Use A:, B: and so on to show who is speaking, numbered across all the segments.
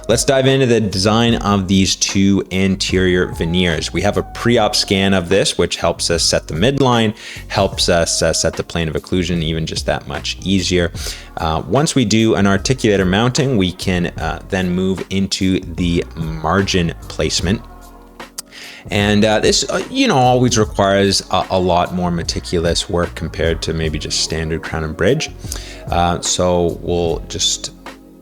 A: let's dive into the design of these two anterior veneers. We have a pre-op scan of this, which helps us set the midline, helps us set the plane of occlusion even just that much easier. Once we do an articulator mounting, we can then move into the margin placement. And this, always requires a lot more meticulous work compared to maybe just standard crown and bridge. So we'll just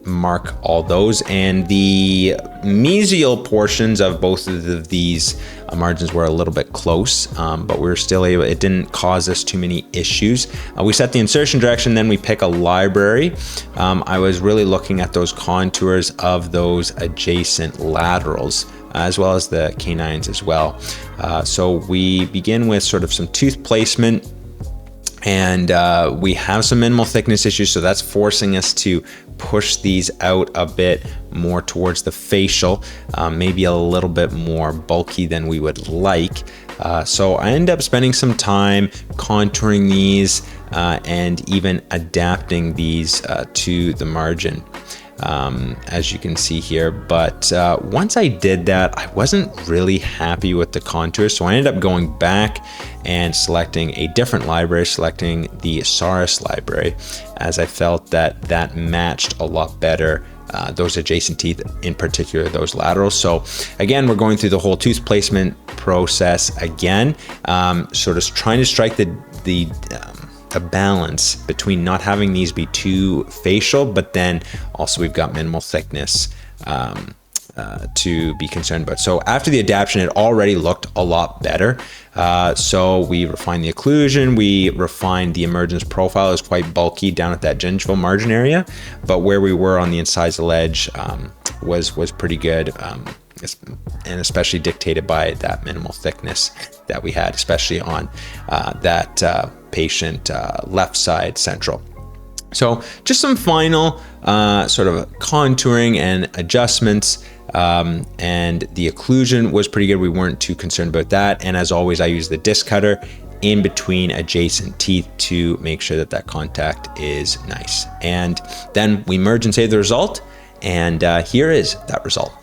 A: mark all those, and the mesial portions of both of these margins were a little bit close, but we were still able, it didn't cause us too many issues. We set the insertion direction, then we pick a library. I was really looking at those contours of those adjacent laterals, as well as the canines as well. So we begin with sort of some tooth placement, and we have some minimal thickness issues, so that's forcing us to push these out a bit more towards the facial, maybe a little bit more bulky than we would like. So I end up spending some time contouring these and even adapting these to the margin, as you can see here. But once I did that, I wasn't really happy with the contour, so I ended up going back and selecting a different library, selecting the Saurus library, as I felt that that matched a lot better those adjacent teeth, in particular those laterals. So again, we're going through the whole tooth placement process again, sort of trying to strike the balance between not having these be too facial, but then also we've got minimal thickness to be concerned about. So after the adaptation, it already looked a lot better. So we refined the occlusion, we refined the emergence profile. It was quite bulky down at that gingival margin area, but where we were on the incisal edge was pretty good, and especially dictated by that minimal thickness that we had, especially on that patient left side central. So just some final sort of contouring and adjustments, and the occlusion was pretty good. We weren't too concerned about that. And as always, I use the disc cutter in between adjacent teeth to make sure that that contact is nice. And then we merge and save the result. And here is that result.